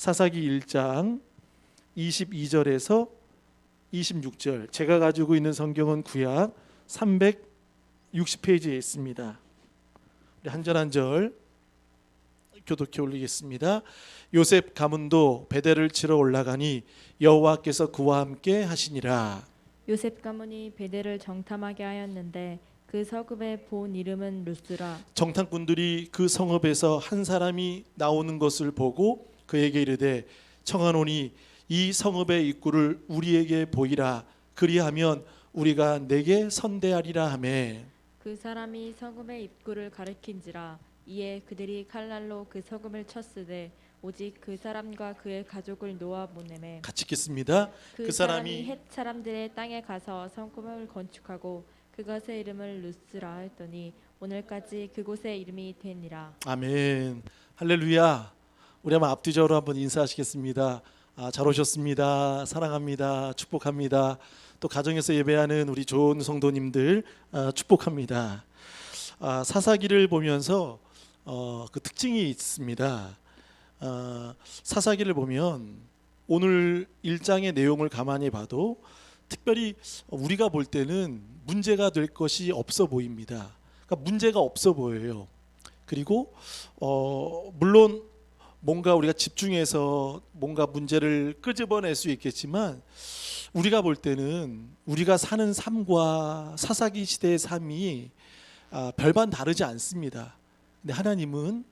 사사기 1장 22절에서 26절. 제가 가지고 있는 성경은 구약 360페이지에 있습니다. 한 절 한 절 교독해 올리겠습니다. 요셉 가문도 베델을 치러 올라가니 여호와께서 그와 함께 하시니라. 요셉 가문이 베델을 정탐하게 하였는데 그 성읍의 본 이름은 루스라. 정탐꾼들이 그 성읍에서 한 사람이 나오는 것을 보고 그에게 이르되 청하노니 이 성읍의 입구를 우리에게 보이라. 그리하면 우리가 내게 선대하리라 하매. 그 사람이 성읍의 입구를 가리킨지라. 이에 그들이 칼날로 그 성읍을 쳤으되 오직 그 사람과 그의 가족을 놓아 보내매. 같이 읽겠습니다. 그 사람이 헷 사람들의 땅에 가서 성읍을 건축하고 그것의 이름을 루스라 했더니 오늘까지 그곳의 이름이 되니라. 아멘. 할렐루야. 우리 한번 앞뒤적으로 한번 인사하시겠습니다. 잘 오셨습니다. 사랑합니다. 축복합니다. 또 가정에서 예배하는 우리 좋은 성도님들 축복합니다. 사사기를 보면서 그 특징이 있습니다. 사사기를 보면 오늘 1장의 내용을 가만히 봐도 특별히 우리가 볼 때는 문제가 될 것이 없어 보입니다. 그러니까 문제가 없어 보여요. 그리고 물론 뭔가 우리가 집중해서 뭔가 문제를 끄집어낼 수 있겠지만 우리가 볼 때는 우리가 사는 삶과 사사기 시대의 삶이 별반 다르지 않습니다. 근데 하나님은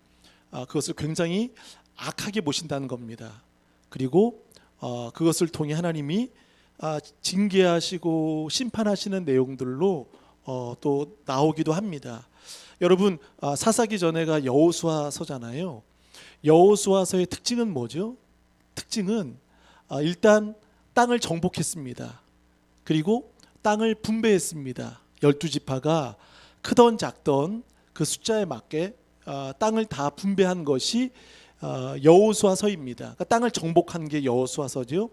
그것을 굉장히 악하게 보신다는 겁니다. 그리고 그것을 통해 하나님이 징계하시고 심판하시는 내용들로 또 나오기도 합니다. 여러분, 사사기 전에가 여호수아서잖아요. 여호수아서의 특징은 뭐죠? 특징은 일단 땅을 정복했습니다. 그리고 땅을 분배했습니다. 12지파가 크던 작던 그 숫자에 맞게 땅을 다 분배한 것이 여호수아서입니다. 그러니까 땅을 정복한 게 여호수아서죠.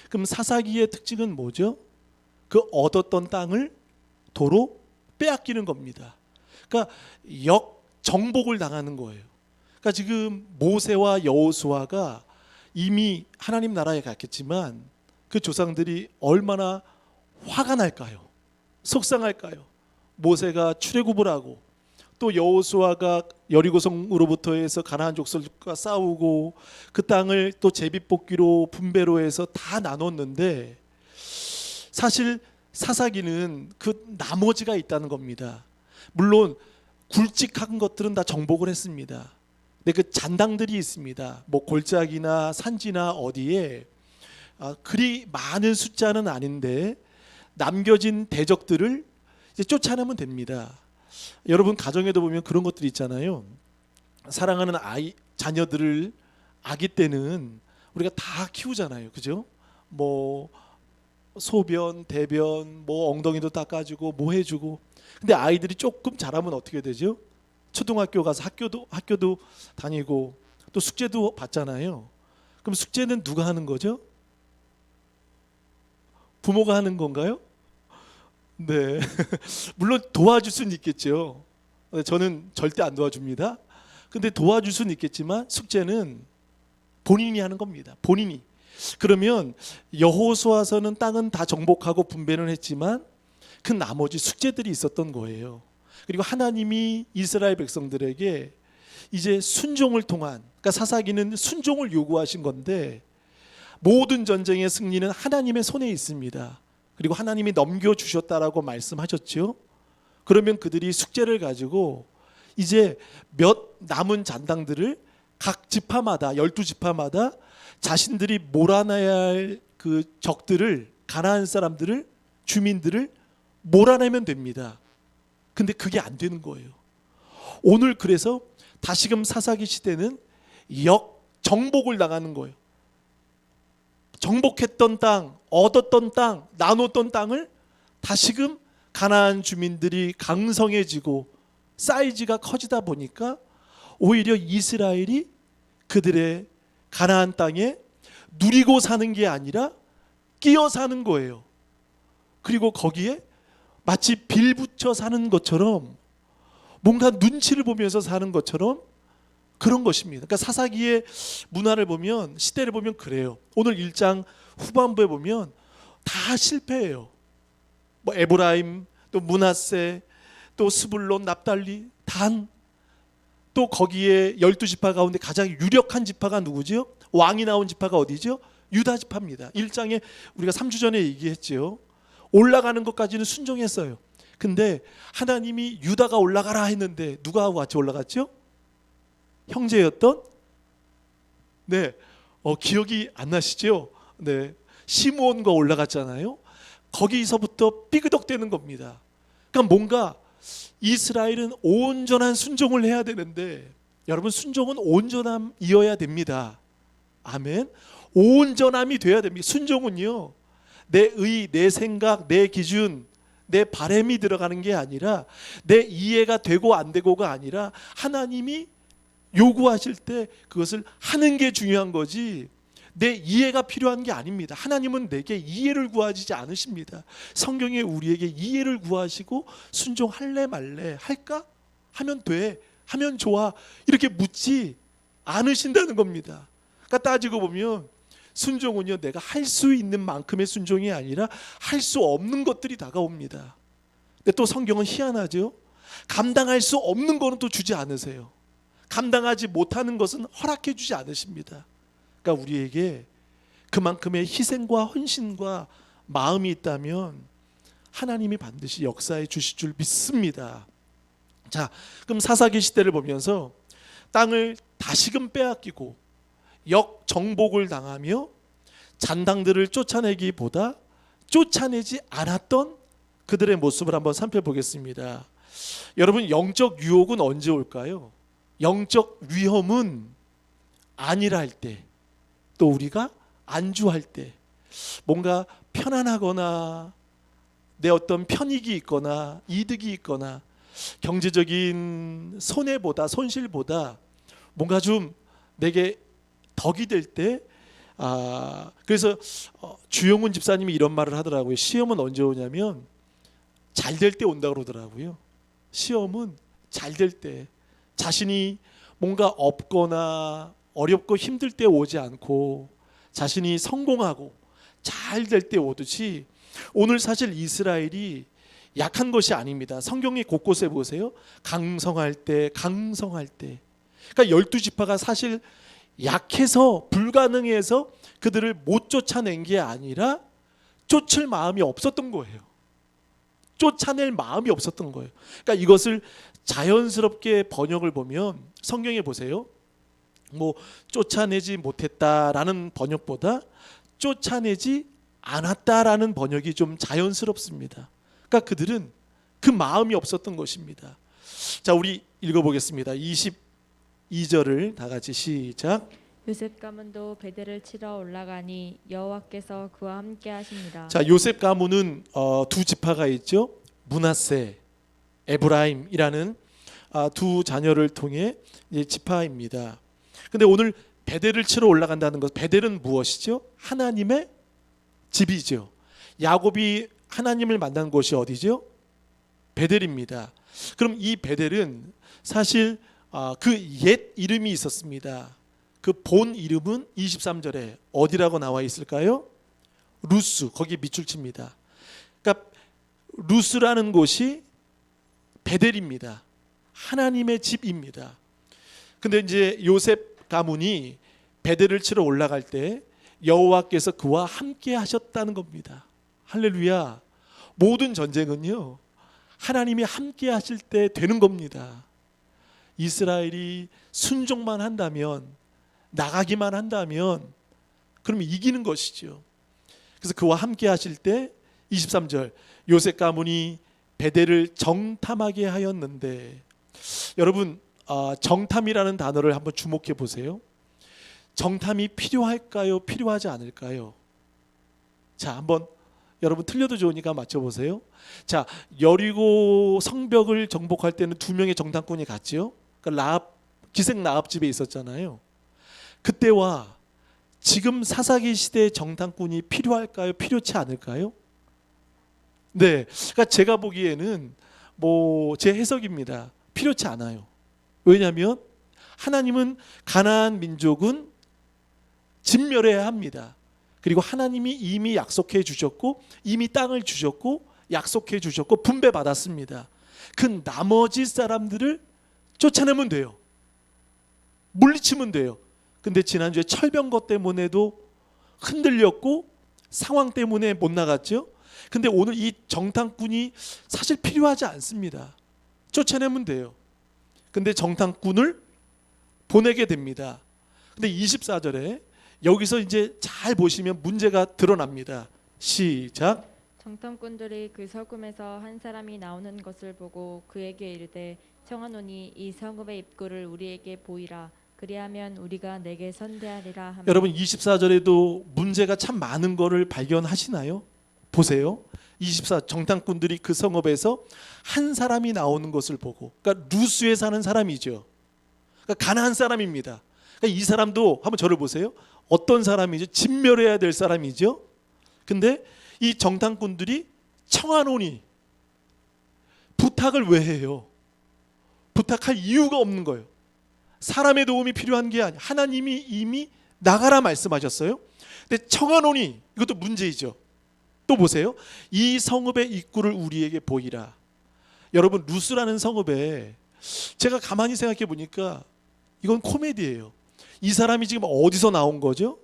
그럼 사사기의 특징은 뭐죠? 그 얻었던 땅을 도로 빼앗기는 겁니다. 그러니까 역정복을 당하는 거예요. 그러니까 지금 모세와 여호수아가 이미 하나님 나라에 갔겠지만 그 조상들이 얼마나 화가 날까요? 속상할까요? 모세가 출애굽을 하고 또 여호수아가 여리고성으로부터 해서 가나안 족속과 싸우고 그 땅을 또 제비뽑기로 분배로 해서 다 나눴는데 사실 사사기는 그 나머지가 있다는 겁니다. 물론 굵직한 것들은 다 정복을 했습니다. 근데 그 잔당들이 있습니다. 뭐 골짜기나 산지나 어디에 그리 많은 숫자는 아닌데 남겨진 대적들을 이제 쫓아내면 됩니다. 여러분 가정에도 보면 그런 것들이 있잖아요. 사랑하는 자녀들을 아기 때는 우리가 다 키우잖아요, 그죠? 뭐 소변, 대변, 뭐 엉덩이도 닦아주고 뭐 해주고. 근데 아이들이 조금 자라면 어떻게 되죠? 초등학교 가서 학교도 다니고 또 숙제도 받잖아요. 그럼 숙제는 누가 하는 거죠? 부모가 하는 건가요? 네. 물론 도와줄 수는 있겠죠. 저는 절대 안 도와줍니다. 근데 도와줄 수는 있겠지만 숙제는 본인이 하는 겁니다. 본인이. 그러면 여호수아서는 땅은 다 정복하고 분배는 했지만 그 나머지 숙제들이 있었던 거예요. 그리고 하나님이 이스라엘 백성들에게 이제 순종을 통한, 그러니까 사사기는 순종을 요구하신 건데 모든 전쟁의 승리는 하나님의 손에 있습니다. 그리고 하나님이 넘겨주셨다라고 말씀하셨죠. 그러면 그들이 숙제를 가지고 이제 몇 남은 잔당들을 각 지파마다 12지파마다 자신들이 몰아내야 할 그 적들을, 가나안 사람들을, 주민들을 몰아내면 됩니다. 근데 그게 안 되는 거예요. 오늘 그래서 다시금 사사기 시대는 역정복을 당하는 거예요. 정복했던 땅, 얻었던 땅, 나눴던 땅을 다시금 가나안 주민들이 강성해지고 사이즈가 커지다 보니까 오히려 이스라엘이 그들의 가나안 땅에 누리고 사는 게 아니라 끼어 사는 거예요. 그리고 거기에 마치 빌붙여 사는 것처럼 뭔가 눈치를 보면서 사는 것처럼 그런 것입니다. 그러니까 사사기의 문화를 보면, 시대를 보면 그래요. 오늘 1장 후반부에 보면 다 실패해요. 뭐 에브라임, 또 므낫세, 또 스불론, 납달리, 단, 또 거기에 12지파 가운데 가장 유력한 지파가 누구죠? 왕이 나온 지파가 어디죠? 유다 지파입니다. 1장에 우리가 3주 전에 얘기했죠. 올라가는 것까지는 순종했어요. 근데 하나님이 유다가 올라가라 했는데 누가 같이 올라갔죠? 형제였던, 네, 기억이 안 나시죠? 네, 시므온과 올라갔잖아요. 거기서부터 삐그덕대는 겁니다. 그러니까 뭔가 이스라엘은 온전한 순종을 해야 되는데, 여러분, 순종은 온전함이어야 됩니다. 아멘. 온전함이 돼야 됩니다. 순종은요, 내 의, 내 생각, 내 기준, 내 바램이 들어가는 게 아니라, 내 이해가 되고 안 되고가 아니라 하나님이 요구하실 때 그것을 하는 게 중요한 거지, 내 이해가 필요한 게 아닙니다. 하나님은 내게 이해를 구하지 않으십니다. 성경에 우리에게 이해를 구하시고 순종할래 말래, 할까? 하면 돼, 하면 좋아, 이렇게 묻지 않으신다는 겁니다. 그러니까 따지고 보면 순종은요, 내가 할 수 있는 만큼의 순종이 아니라 할 수 없는 것들이 다가옵니다. 근데 또 성경은 희한하죠. 감당할 수 없는 거는 또 주지 않으세요. 감당하지 못하는 것은 허락해 주지 않으십니다. 그러니까 우리에게 그만큼의 희생과 헌신과 마음이 있다면 하나님이 반드시 역사해 주실 줄 믿습니다. 자, 그럼 사사기 시대를 보면서 땅을 다시금 빼앗기고 역정복을 당하며 잔당들을 쫓아내기보다 쫓아내지 않았던 그들의 모습을 한번 살펴보겠습니다. 여러분, 영적 유혹은 언제 올까요? 영적 위험은 안일할 때, 또 우리가 안주할 때, 뭔가 편안하거나 내 어떤 편익이 있거나 이득이 있거나 경제적인 손해보다, 손실보다 뭔가 좀 내게 덕이 될 때, 그래서 주영훈 집사님이 이런 말을 하더라고요. 시험은 언제 오냐면 잘 될 때 온다고 그러더라고요. 시험은 잘 될 때, 자신이 뭔가 없거나 어렵고 힘들 때 오지 않고 자신이 성공하고 잘 될 때 오듯이, 오늘 사실 이스라엘이 약한 것이 아닙니다. 성경의 곳곳에 보세요. 강성할 때, 강성할 때. 그러니까 12지파가 사실 약해서, 불가능해서 그들을 못 쫓아낸 게 아니라 쫓을 마음이 없었던 거예요. 쫓아낼 마음이 없었던 거예요. 그러니까 이것을 자연스럽게 번역을 보면, 성경에 보세요. 뭐 쫓아내지 못했다라는 번역보다 쫓아내지 않았다라는 번역이 좀 자연스럽습니다. 그러니까 그들은 그 마음이 없었던 것입니다. 자, 우리 읽어보겠습니다. 22절을 다 같이 시작. 요셉 가문도 베델을 치러 올라가니 여호와께서 그와 함께 하십니다. 자, 요셉 가문은 두 지파가 있죠. 므낫세, 에브라임이라는 두 자녀를 통해 이제 지파입니다. 근데 오늘 베델을 치러 올라간다는 것, 베델은 무엇이죠? 하나님의 집이죠. 야곱이 하나님을 만난 곳이 어디죠? 베델입니다. 그럼 이 베델은 사실 그 옛 이름이 있었습니다. 그 본 이름은 23절에 어디라고 나와 있을까요? 루스, 거기 밑줄 칩니다. 그러니까 루스라는 곳이 베델입니다. 하나님의 집입니다. 근데 이제 요셉 가문이 베델을 치러 올라갈 때 여호와께서 그와 함께 하셨다는 겁니다. 할렐루야. 모든 전쟁은요, 하나님이 함께 하실 때 되는 겁니다. 이스라엘이 순종만 한다면, 나가기만 한다면 그럼 이기는 것이죠. 그래서 그와 함께 하실 때 23절, 요셉 가문이 베델을 정탐하게 하였는데, 여러분, 정탐이라는 단어를 한번 주목해 보세요. 정탐이 필요할까요? 필요하지 않을까요? 자, 한번 여러분 틀려도 좋으니까 맞춰보세요. 자, 여리고 성벽을 정복할 때는 두 명의 정탐꾼이 갔죠. 그러니까 라합, 기생 라합 집에 있었잖아요. 그때와 지금 사사기 시대의 정탐꾼이 필요할까요? 필요치 않을까요? 네, 그러니까 제가 보기에는 뭐 제 해석입니다. 필요치 않아요. 왜냐하면 하나님은 가나안 민족은 진멸해야 합니다. 그리고 하나님이 이미 약속해 주셨고 이미 땅을 주셨고 약속해 주셨고 분배받았습니다. 그 나머지 사람들을 쫓아내면 돼요. 물리치면 돼요. 근데 지난주에 철병거 때문에도 흔들렸고 상황 때문에 못 나갔죠. 근데 오늘 이 정탐꾼이 사실 필요하지 않습니다. 쫓아내면 돼요. 근데 정탐꾼을 보내게 됩니다. 근데 24절에 여기서 이제 잘 보시면 문제가 드러납니다. 시작. 정탐꾼들이 그 서금에서 한 사람이 나오는 것을 보고 그에게 이르되 청하노니 이 성읍의 입구를 우리에게 보이라. 그리하면 우리가 내게 선대하리라 하며. 여러분 24절에도 문제가 참 많은 거를 발견하시나요? 보세요. 24 정탐꾼들이 그 성읍에서 한 사람이 나오는 것을 보고, 그러니까 루스에 사는 사람이죠. 그러니까 가나안 사람입니다. 그러니까 이 사람도 한번 저를 보세요. 어떤 사람이죠? 진멸해야 될 사람이죠. 근데 이 정탐꾼들이 청하노니 부탁을 왜 해요? 부탁할 이유가 없는 거예요. 사람의 도움이 필요한 게 아니에요. 하나님이 이미 나가라 말씀하셨어요. 근데 청하노니 이것도 문제이죠. 또 보세요. 이 성읍의 입구를 우리에게 보이라. 여러분 루스라는 성읍에 제가 가만히 생각해 보니까 이건 코미디예요. 이 사람이 지금 어디서 나온 거죠?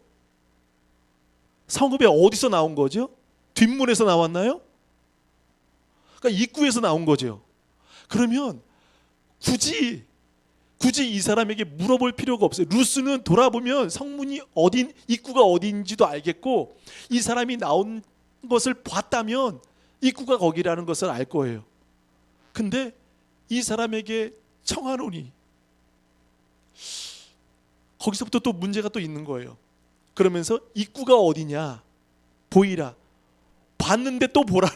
성읍에 어디서 나온 거죠? 뒷문에서 나왔나요? 그러니까 입구에서 나온 거죠. 그러면 굳이 이 사람에게 물어볼 필요가 없어요. 루스는 돌아보면 성문이 어딘, 입구가 어딘지도 알겠고 이 사람이 나온 것을 봤다면 입구가 거기라는 것을 알 거예요. 근데 이 사람에게 청하노니 거기서부터 또 문제가 또 있는 거예요. 그러면서 입구가 어디냐 보이라. 봤는데 또 보라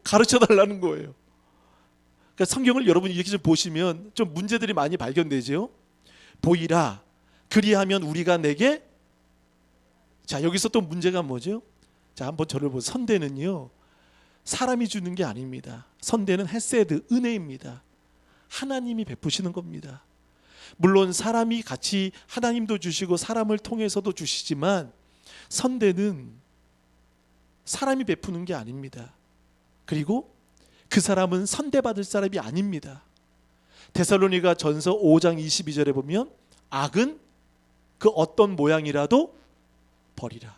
가르쳐 달라는 거예요. 그러니까 성경을 여러분이 이렇게 좀 보시면 좀 문제들이 많이 발견되죠. 보이라. 그리하면 우리가 내게. 자 여기서 또 문제가 뭐죠? 자 한번 저를 보세요. 선대는요 사람이 주는 게 아닙니다. 선대는 헤세드 은혜입니다. 하나님이 베푸시는 겁니다. 물론 사람이 같이 하나님도 주시고 사람을 통해서도 주시지만 선대는 사람이 베푸는 게 아닙니다. 그리고 그 사람은 선대받을 사람이 아닙니다. 데살로니가 전서 5장 22절에 보면 악은 그 어떤 모양이라도 버리라.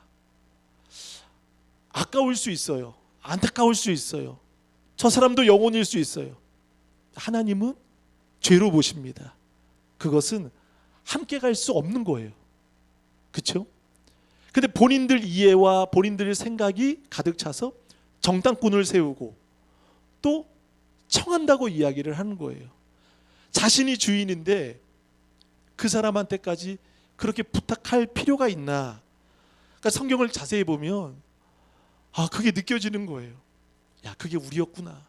아까울 수 있어요. 안타까울 수 있어요. 저 사람도 영혼일 수 있어요. 하나님은 죄로 보십니다. 그것은 함께 갈 수 없는 거예요. 그렇죠? 근데 본인들 이해와 본인들의 생각이 가득 차서 정탐꾼을 세우고 또 청한다고 이야기를 하는 거예요. 자신이 주인인데 그 사람한테까지 그렇게 부탁할 필요가 있나? 그러니까 성경을 자세히 보면 그게 느껴지는 거예요. 야, 그게 우리였구나.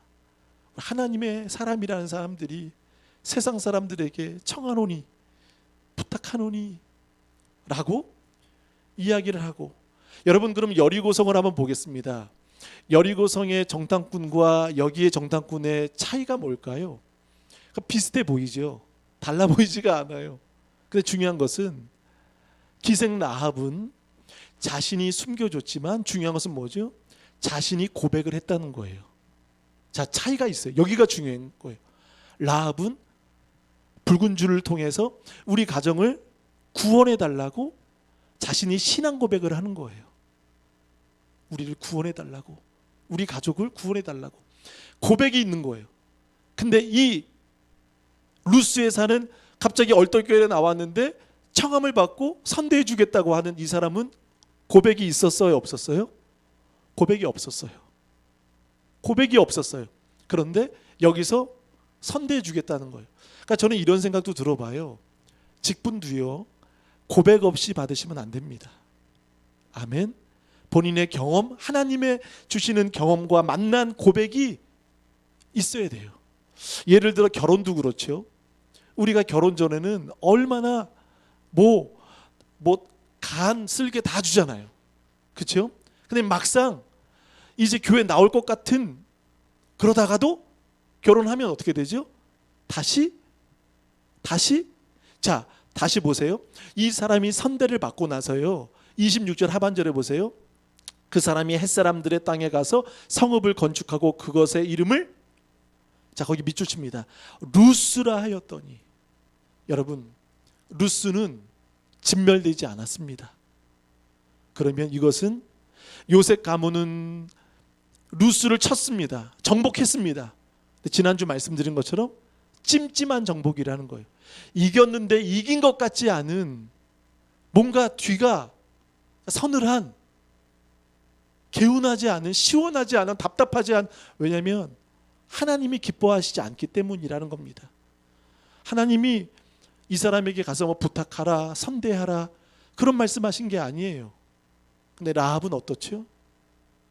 하나님의 사람이라는 사람들이 세상 사람들에게 청하노니 부탁하노니 라고 이야기를 하고. 여러분 그럼 여리고성을 한번 보겠습니다. 여리고성의 정탐꾼과 여기의 정탐꾼의 차이가 뭘까요? 비슷해 보이죠. 달라 보이지가 않아요. 근데 중요한 것은 기생 라합은 자신이 숨겨줬지만 중요한 것은 뭐죠? 자신이 고백을 했다는 거예요. 자 차이가 있어요. 여기가 중요한 거예요. 라합은 붉은 줄을 통해서 우리 가정을 구원해 달라고 자신이 신앙 고백을 하는 거예요. 우리를 구원해 달라고, 우리 가족을 구원해 달라고 고백이 있는 거예요. 근데 이 루스에 사는 갑자기 얼떨결에 나왔는데 청함을 받고 선대해 주겠다고 하는 이 사람은 고백이 있었어요, 없었어요? 고백이 없었어요. 고백이 없었어요. 그런데 여기서 선대해 주겠다는 거예요. 그러니까 저는 이런 생각도 들어봐요. 직분도요 고백 없이 받으시면 안 됩니다. 아멘. 본인의 경험, 하나님의 주시는 경험과 만난 고백이 있어야 돼요. 예를 들어 결혼도 그렇죠. 우리가 결혼 전에는 얼마나 간 쓸개 다 주잖아요. 그렇죠? 근데 막상 이제 교회 나올 것 같은 그러다가도 결혼하면 어떻게 되죠? 다시 자 다시 보세요. 이 사람이 선대를 받고 나서요. 26절 하반절에 보세요. 그 사람이 햇사람들의 땅에 가서 성읍을 건축하고 그것의 이름을, 자 거기 밑줄 칩니다. 루스라 하였더니, 여러분 루스는 진멸되지 않았습니다. 그러면 이것은 요셉 가문은 루스를 쳤습니다. 정복했습니다. 지난주 말씀드린 것처럼 찜찜한 정복이라는 거예요. 이겼는데 이긴 것 같지 않은, 뭔가 뒤가 서늘한, 개운하지 않은, 시원하지 않은, 답답하지 않은, 왜냐하면 하나님이 기뻐하시지 않기 때문이라는 겁니다. 하나님이 이 사람에게 가서 뭐 부탁하라, 선대하라 그런 말씀하신 게 아니에요. 근데 라합은 어떻죠?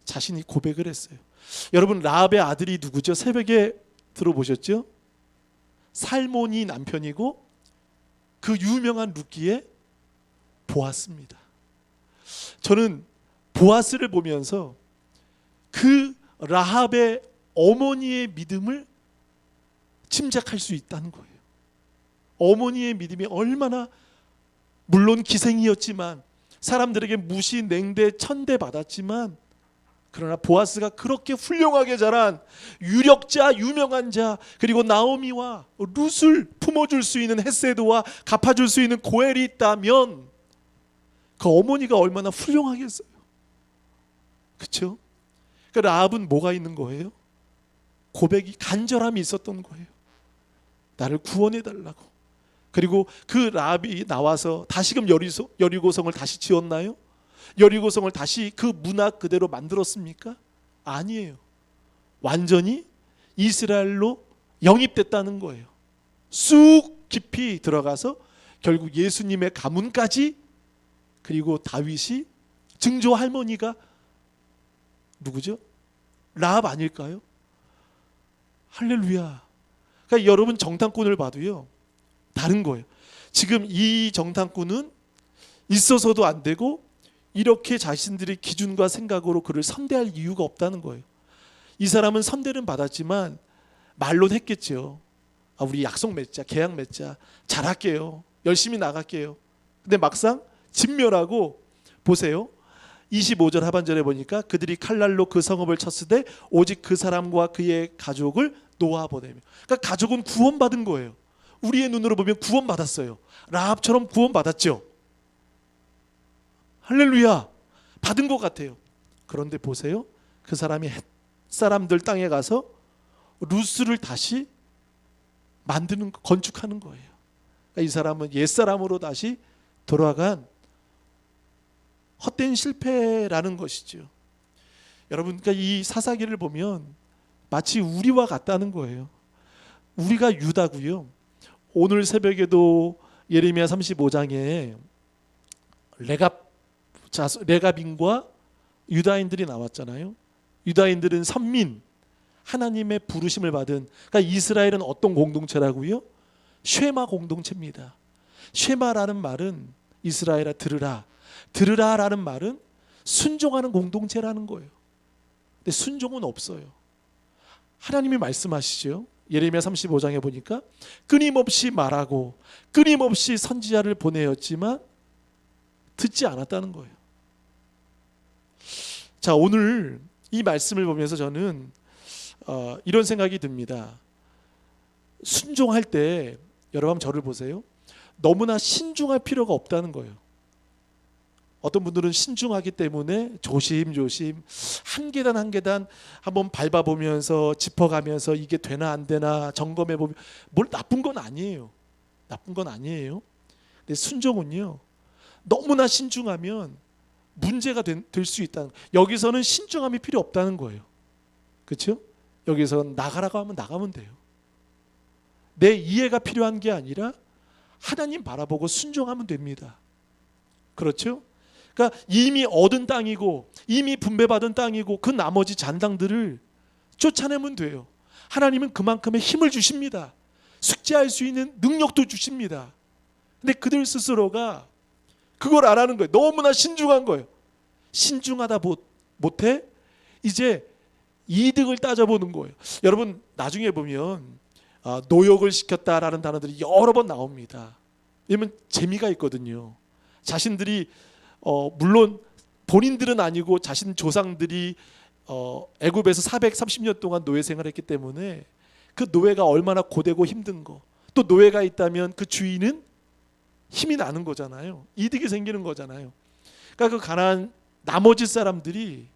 자신이 고백을 했어요. 여러분 라합의 아들이 누구죠? 새벽에 들어보셨죠? 살몬이 남편이고 그 유명한 룻기의 보아스입니다. 저는 보아스를 보면서 그 라합의 어머니의 믿음을 짐작할 수 있다는 거예요. 어머니의 믿음이 얼마나, 물론 기생이었지만 사람들에게 무시, 냉대, 천대 받았지만, 그러나 보아스가 그렇게 훌륭하게 자란 유력자, 유명한 자, 그리고 나오미와 룻을 품어줄 수 있는 헷세드와 갚아줄 수 있는 고엘이 있다면 그 어머니가 얼마나 훌륭하겠어요. 그렇죠? 그러니까 라합은 뭐가 있는 거예요? 고백이, 간절함이 있었던 거예요. 나를 구원해 달라고. 그리고 그 라합이 나와서 다시금 여리고성을 다시 지었나요? 여리고성을 다시 그 문화 그대로 만들었습니까? 아니에요. 완전히 이스라엘로 영입됐다는 거예요. 쑥 깊이 들어가서 결국 예수님의 가문까지, 그리고 다윗이 증조 할머니가 누구죠? 라합 아닐까요? 할렐루야. 그러니까 여러분 정탐꾼을 봐도요 다른 거예요. 지금 이 정탐꾼은 있어서도 안 되고 이렇게 자신들의 기준과 생각으로 그를 선대할 이유가 없다는 거예요. 이 사람은 선대는 받았지만 말론 했겠죠. 아, 우리 약속 맺자, 계약 맺자, 잘할게요, 열심히 나갈게요. 근데 막상 진멸하고, 보세요 25절 하반절에 보니까 그들이 칼날로 그 성읍을 쳤으되 오직 그 사람과 그의 가족을 놓아보내며, 그러니까 가족은 구원받은 거예요. 우리의 눈으로 보면 구원받았어요. 라합처럼 구원받았죠. 할렐루야, 받은 것 같아요. 그런데 보세요, 그 사람이 햇사람들 땅에 가서 루스를 다시 만드는, 건축하는 거예요. 그러니까 이 사람은 옛사람으로 다시 돌아간 헛된 실패라는 것이죠. 여러분, 그러니까 이 사사기를 보면 마치 우리와 같다는 거예요. 우리가 유다고요. 오늘 새벽에도 예레미야 35장에 레갑인과 유다인들이 나왔잖아요. 유다인들은 선민, 하나님의 부르심을 받은, 그러니까 이스라엘은 어떤 공동체라고요? 쉐마 공동체입니다. 쉐마라는 말은 이스라엘아 들으라, 들으라라는 말은 순종하는 공동체라는 거예요. 근데 순종은 없어요. 하나님이 말씀하시죠. 예레미야 35장에 보니까 끊임없이 말하고 끊임없이 선지자를 보내었지만 듣지 않았다는 거예요. 자, 오늘 이 말씀을 보면서 저는 이런 생각이 듭니다. 순종할 때 여러분 저를 보세요. 너무나 신중할 필요가 없다는 거예요. 어떤 분들은 신중하기 때문에 조심조심 한 계단 한 계단 한번 밟아보면서 짚어가면서 이게 되나 안 되나 점검해보면, 뭘 나쁜 건 아니에요. 나쁜 건 아니에요. 근데 순종은요, 너무나 신중하면 문제가 될 수 있다는 거예요. 여기서는 신중함이 필요 없다는 거예요. 그렇죠? 여기서는 나가라고 하면 나가면 돼요. 내 이해가 필요한 게 아니라 하나님 바라보고 순종하면 됩니다. 그렇죠? 그러니까 이미 얻은 땅이고 이미 분배받은 땅이고 그 나머지 잔당들을 쫓아내면 돼요. 하나님은 그만큼의 힘을 주십니다. 숙제할 수 있는 능력도 주십니다. 근데 그들 스스로가 그걸 안 하는 거예요. 너무나 신중한 거예요. 신중하다 못해 이제 이득을 따져보는 거예요. 여러분 나중에 보면 노역을 시켰다라는 단어들이 여러 번 나옵니다. 왜냐면 재미가 있거든요. 자신들이 물론 본인들은 아니고 자신 조상들이 애굽에서 430년 동안 노예 생활했기 때문에 그 노예가 얼마나 고되고 힘든 거, 또 노예가 있다면 그 주인은 힘이 나는 거잖아요. 이득이 생기는 거잖아요. 그러니까 그 가나안 나머지 사람들이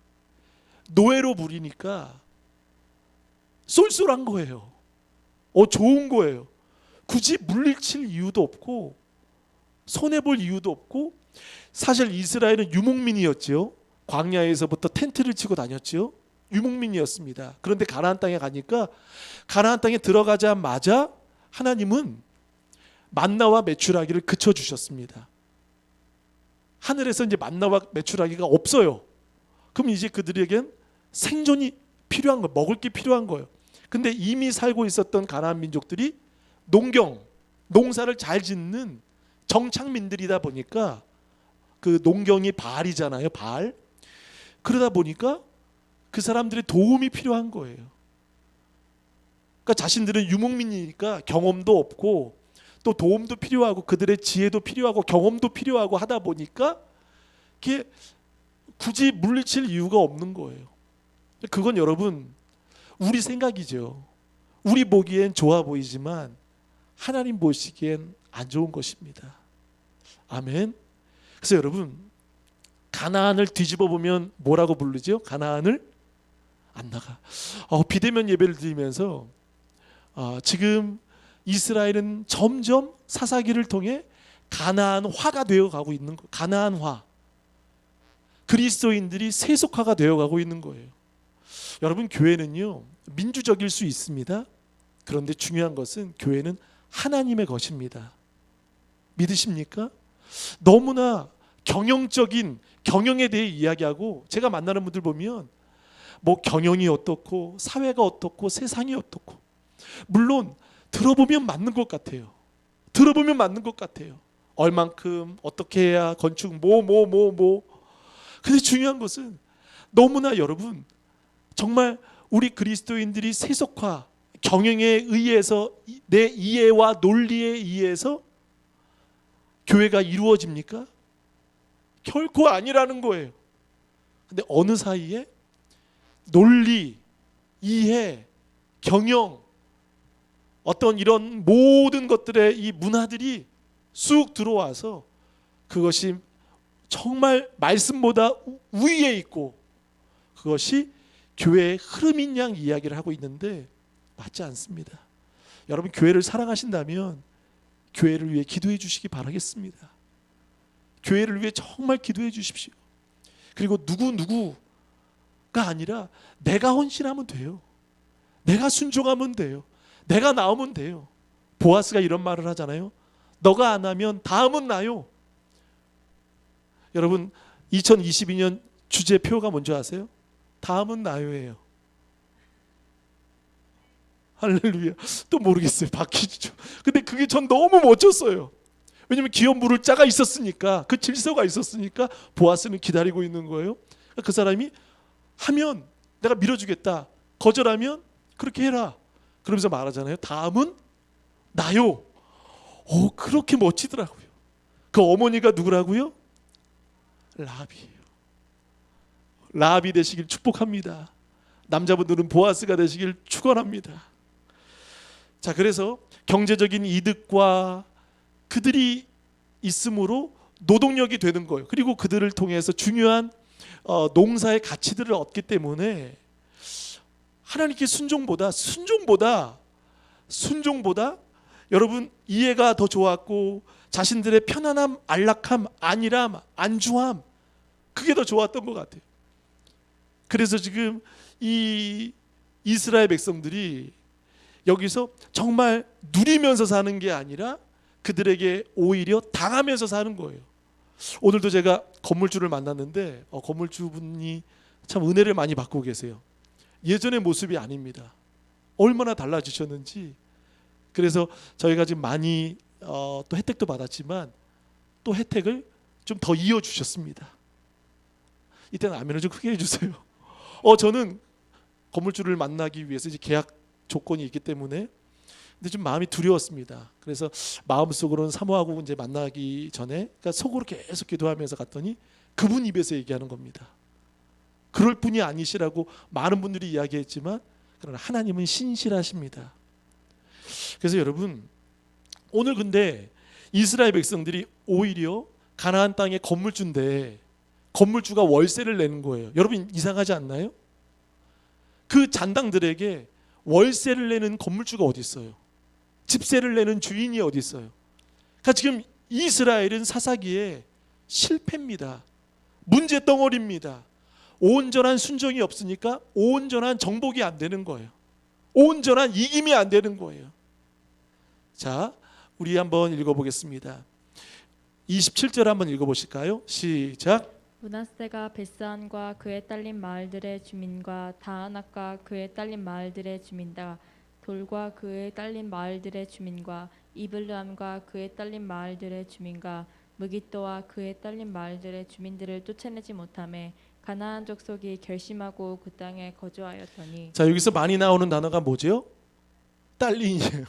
노예로 부리니까 쏠쏠한 거예요. 좋은 거예요. 굳이 물리칠 이유도 없고 손해볼 이유도 없고, 사실 이스라엘은 유목민이었죠. 광야에서부터 텐트를 치고 다녔죠. 유목민이었습니다. 그런데 가나안 땅에 가니까 가나안 땅에 들어가자마자 하나님은 만나와 메추라기를 그쳐주셨습니다. 하늘에서 이제 만나와 메추라기가 없어요. 그럼 이제 그들에겐 생존이 필요한 거예요. 먹을 게 필요한 거예요. 근데 이미 살고 있었던 가나안 민족들이 농사를 잘 짓는 정착민들이다 보니까 그 농경이 바알이잖아요. 바알. 그러다 보니까 그 사람들의 도움이 필요한 거예요. 그러니까 자신들은 유목민이니까 경험도 없고 또 도움도 필요하고 그들의 지혜도 필요하고 경험도 필요하고 하다 보니까 그게 굳이 물리칠 이유가 없는 거예요. 그건 여러분 우리 생각이죠. 우리 보기엔 좋아 보이지만 하나님 보시기엔 안 좋은 것입니다. 아멘. 그래서 여러분 가나안을 뒤집어 보면 뭐라고 부르죠? 가나안을 안 나가. 비대면 예배를 드리면서 지금 이스라엘은 점점 사사기를 통해 가나안화가 되어가고 있는 거. 가나안화. 그리스도인들이 세속화가 되어가고 있는 거예요. 여러분 교회는요 민주적일 수 있습니다. 그런데 중요한 것은 교회는 하나님의 것입니다. 믿으십니까? 너무나 경영적인 경영에 대해 이야기하고, 제가 만나는 분들 보면 뭐 경영이 어떻고 사회가 어떻고 세상이 어떻고, 물론 들어보면 맞는 것 같아요. 들어보면 맞는 것 같아요. 얼만큼 어떻게 해야 건축 근데 중요한 것은 너무나 여러분 정말 우리 그리스도인들이 세속화 경영에 의해서 내 이해와 논리에 의해서 교회가 이루어집니까? 결코 아니라는 거예요. 근데 어느 사이에 논리, 이해, 경영, 어떤 이런 모든 것들의 이 문화들이 쑥 들어와서 그것이 정말 말씀보다 우위에 있고 그것이 교회의 흐름인 양 이야기를 하고 있는데 맞지 않습니다. 여러분 교회를 사랑하신다면 교회를 위해 기도해 주시기 바라겠습니다. 교회를 위해 정말 기도해 주십시오. 그리고 누구가 아니라 내가 헌신하면 돼요. 내가 순종하면 돼요. 내가 나오면 돼요. 보아스가 이런 말을 하잖아요. 너가 안 하면 다음은 나요. 여러분 2022년 주제표가 뭔지 아세요? 다음은 나요예요. 할렐루야. 또 모르겠어요. 바뀌죠. 근데 그게 전 너무 멋졌어요. 왜냐면 기업 물을 자가 있었으니까, 그 질서가 있었으니까 보아스는 기다리고 있는 거예요. 그 사람이 하면 내가 밀어주겠다, 거절하면 그렇게 해라, 그러면서 말하잖아요. 다음은 나요. 그렇게 멋지더라고요. 그 어머니가 누구라고요? 라합이에요. 라합이 되시길 축복합니다. 남자분들은 보아스가 되시길 축원합니다. 자, 그래서 경제적인 이득과 그들이 있으므로 노동력이 되는 거예요. 그리고 그들을 통해서 중요한 농사의 가치들을 얻기 때문에 하나님께 순종보다 여러분 이해가 더 좋았고, 자신들의 편안함, 안락함, 안일함, 안주함, 그게 더 좋았던 것 같아요. 그래서 지금 이 이스라엘 백성들이 여기서 정말 누리면서 사는 게 아니라 그들에게 오히려 당하면서 사는 거예요. 오늘도 제가 건물주를 만났는데 건물주분이 참 은혜를 많이 받고 계세요. 예전의 모습이 아닙니다. 얼마나 달라지셨는지. 그래서 저희가 지금 많이 또 혜택도 받았지만 또 혜택을 좀 더 이어주셨습니다. 이때는 아멘을 좀 크게 해주세요. 저는 건물주를 만나기 위해서 이제 계약 조건이 있기 때문에 근데 좀 마음이 두려웠습니다. 그래서 마음속으로는 사모하고 이제 만나기 전에 그러니까 속으로 계속 기도하면서 갔더니 그분 입에서 얘기하는 겁니다. 그럴 분이 아니시라고 많은 분들이 이야기했지만 그러나 하나님은 신실하십니다. 그래서 여러분 오늘 근데 이스라엘 백성들이 오히려 가나안 땅에 건물주인데 건물주가 월세를 내는 거예요. 여러분 이상하지 않나요? 그 잔당들에게 월세를 내는 건물주가 어디 있어요? 집세를 내는 주인이 어디 있어요? 그러니까 지금 이스라엘은 사사기에 실패입니다. 문제 덩어리입니다. 온전한 순종이 없으니까 온전한 정복이 안 되는 거예요. 온전한 이김이 안 되는 거예요. 자, 우리 한번 읽어보겠습니다. 27절 한번 읽어보실까요? 시작. 므낫세가 베스안과 그에 딸린 마을들의 주민과 다아낙과 그에 딸린 마을들의 주민과 돌과 그에 딸린 마을들의 주민과 이블르함과 그에 딸린 마을들의 주민과 무깃도와 그에 딸린 마을들의 주민들을 쫓아내지 못하매 가나안 족속이 결심하고 그 땅에 거주하였더니. 자, 여기서 많이 나오는 단어가 뭐죠? 딸린이에요.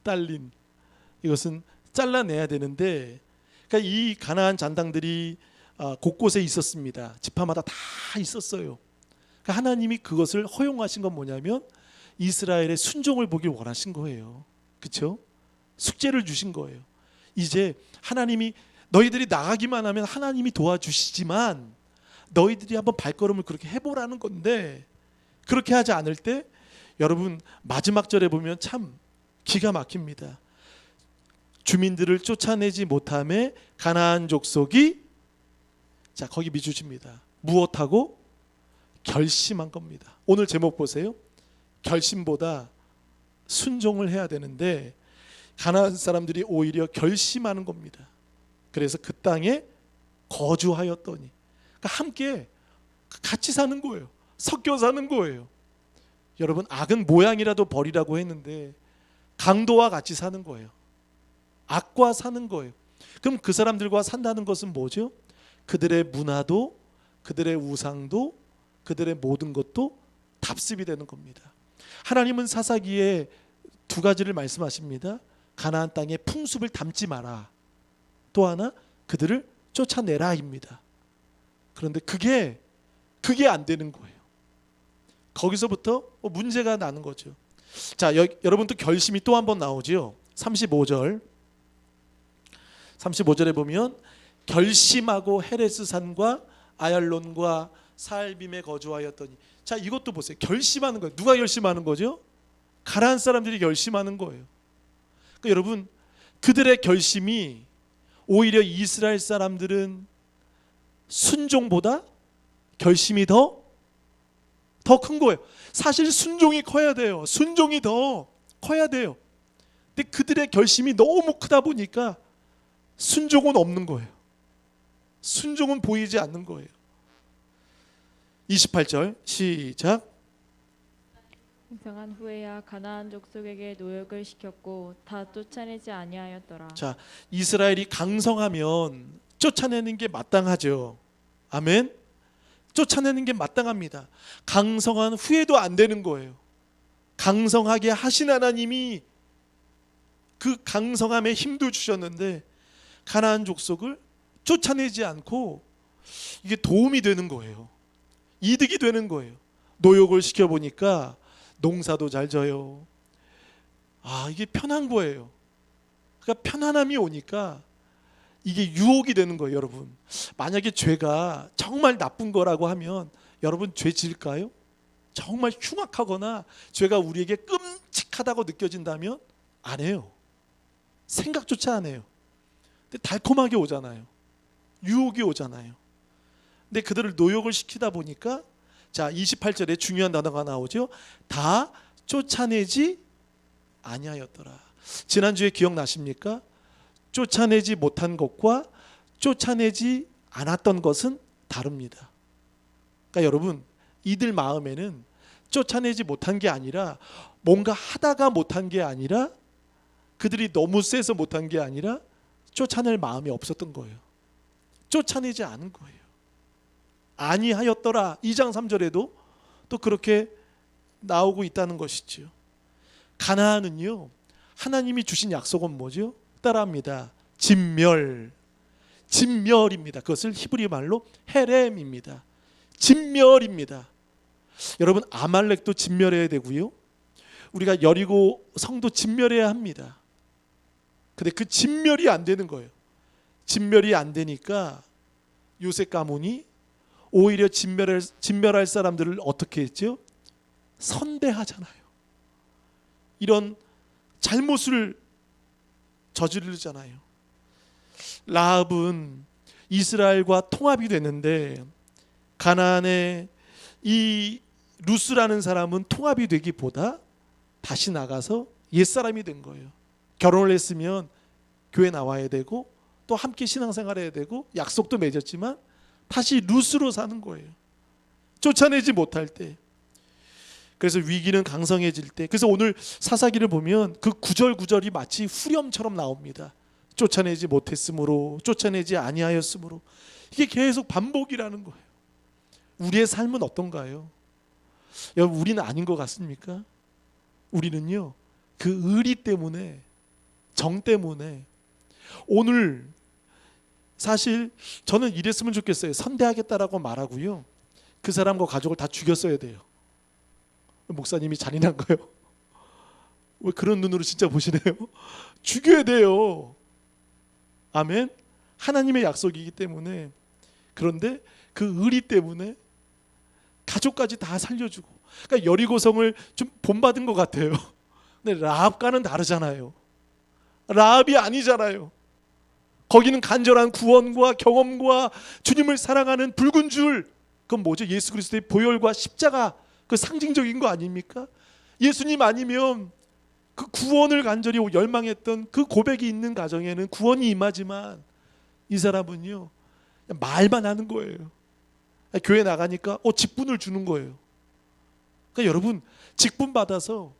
딸린. 이것은 잘라내야 되는데, 그러니까 이 가나안 잔당들이 곳곳에 있었습니다. 지파마다 다 있었어요. 그러니까 하나님이 그것을 허용하신 건 뭐냐면 이스라엘의 순종을 보길 원하신 거예요. 그렇죠? 숙제를 주신 거예요. 이제 하나님이 너희들이 나가기만 하면 하나님이 도와주시지만 너희들이 한번 발걸음을 그렇게 해보라는 건데 그렇게 하지 않을 때 여러분 마지막 절에 보면 참 기가 막힙니다. 주민들을 쫓아내지 못함에 가나안 족속이 자 거기 미주십니다. 무엇하고? 결심한 겁니다. 오늘 제목 보세요. 결심보다 순종을 해야 되는데 가나안 사람들이 오히려 결심하는 겁니다. 그래서 그 땅에 거주하였더니 그러니까 함께 같이 사는 거예요. 섞여 사는 거예요. 여러분 악은 모양이라도 버리라고 했는데 강도와 같이 사는 거예요. 악과 사는 거예요. 그럼 그 사람들과 산다는 것은 뭐죠? 그들의 문화도 그들의 우상도 그들의 모든 것도 답습이 되는 겁니다. 하나님은 사사기에 두 가지를 말씀하십니다. 가나안 땅의 풍습을 담지 마라. 또 하나 그들을 쫓아내라입니다. 그런데 그게 안 되는 거예요. 거기서부터 문제가 나는 거죠. 자, 여러분 또 결심이 또 한 번 나오지요. 35절에 보면 결심하고 헤레스 산과 아얄론과 사알빔에 거주하였더니 자 이것도 보세요. 결심하는 거예요. 누가 결심하는 거죠? 가나안 사람들이 결심하는 거예요. 그러니까 여러분 그들의 결심이 오히려 이스라엘 사람들은 순종보다 결심이 더 큰 거예요. 사실 순종이 커야 돼요. 순종이 더 커야 돼요. 근데 그들의 결심이 너무 크다 보니까 순종은 없는 거예요. 순종은 보이지 않는 거예요. 28절 시작. 행성한 후에야 가나안 족속에게 노역을 시켰고 다 쫓아내지 아니하였더라. 자, 이스라엘이 강성하면 쫓아내는 게 마땅하죠. 아멘. 쫓아내는 게 마땅합니다. 강성한 후에도 안 되는 거예요. 강성하게 하신 하나님이 그 강성함에 힘도 주셨는데 가나안 족속을 쫓아내지 않고 이게 도움이 되는 거예요. 이득이 되는 거예요. 노역을 시켜보니까 농사도 잘 져요. 이게 편한 거예요. 그러니까 편안함이 오니까 이게 유혹이 되는 거예요. 여러분 만약에 죄가 정말 나쁜 거라고 하면 여러분 죄 지을까요? 정말 흉악하거나 죄가 우리에게 끔찍하다고 느껴진다면 안 해요. 생각조차 안 해요. 근데 달콤하게 오잖아요. 유혹이 오잖아요. 근데 그들을 노역을 시키다 보니까 자 28절에 중요한 단어가 나오죠. 다 쫓아내지 아니하였더라. 지난주에 기억나십니까? 쫓아내지 못한 것과 쫓아내지 않았던 것은 다릅니다. 그러니까 여러분 이들 마음에는 쫓아내지 못한 게 아니라 뭔가 하다가 못한 게 아니라 그들이 너무 세서 못한 게 아니라 쫓아낼 마음이 없었던 거예요. 쫓아내지 않은 거예요. 아니하였더라. 2장 3절에도 또 그렇게 나오고 있다는 것이죠. 가나안은요 하나님이 주신 약속은 뭐죠? 따라합니다. 진멸. 진멸입니다. 그것을 히브리 말로 헤렘입니다. 진멸입니다. 여러분, 아말렉도 진멸해야 되고요, 우리가 여리고 성도 진멸해야 합니다. 근데 그 진멸이 안 되는 거예요. 진멸이 안 되니까 요셉 가문이 오히려 진멸할 사람들을 어떻게 했죠? 선대하잖아요. 이런 잘못을 저지르잖아요. 라합은 이스라엘과 통합이 됐는데 가나안의 이 루스라는 사람은 통합이 되기보다 다시 나가서 옛사람이 된 거예요. 결혼을 했으면 교회 나와야 되고 또 함께 신앙생활 해야 되고 약속도 맺었지만 다시 루스로 사는 거예요. 쫓아내지 못할 때. 그래서 위기는 강성해질 때. 그래서 오늘 사사기를 보면 그 구절구절이 마치 후렴처럼 나옵니다. 쫓아내지 못했으므로, 쫓아내지 아니하였으므로. 이게 계속 반복이라는 거예요. 우리의 삶은 어떤가요? 여러분, 우리는 아닌 것 같습니까? 우리는요, 그 의리 때문에, 정 때문에. 오늘 사실 저는 이랬으면 좋겠어요. 선대하겠다라고 말하고요, 그 사람과 가족을 다 죽였어야 돼요. 목사님이 잔인한 거예요? 왜 그런 눈으로 진짜 보시네요? 죽여야 돼요. 아멘. 하나님의 약속이기 때문에. 그런데 그 의리 때문에 가족까지 다 살려주고. 그러니까 여리고성을 좀 본받은 것 같아요. 근데 라합과는 다르잖아요. 라합이 아니잖아요. 거기는 간절한 구원과 경험과 주님을 사랑하는 붉은 줄, 그건 뭐죠? 예수 그리스도의 보혈과 십자가, 그 상징적인 거 아닙니까? 예수님 아니면 그 구원을 간절히 열망했던 그 고백이 있는 가정에는 구원이 임하지만 이 사람은요, 말만 하는 거예요. 교회 나가니까 직분을 주는 거예요. 그러니까 여러분, 직분 받아서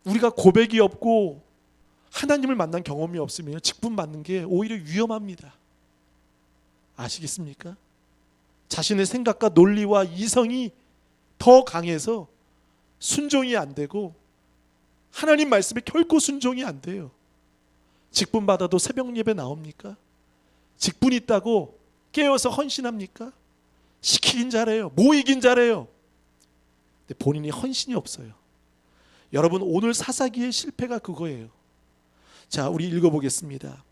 우리가 고백이 없고 하나님을 만난 경험이 없으면 직분 받는 게 오히려 위험합니다. 아시겠습니까? 자신의 생각과 논리와 이성이 더 강해서 순종이 안 되고 하나님 말씀에 결코 순종이 안 돼요. 직분 받아도 새벽 예배 나옵니까? 직분 있다고 깨어서 헌신합니까? 시키긴 잘해요. 모이긴 잘해요. 근데 본인이 헌신이 없어요. 여러분, 오늘 사사기의 실패가 그거예요. 자, 우리 읽어보겠습니다.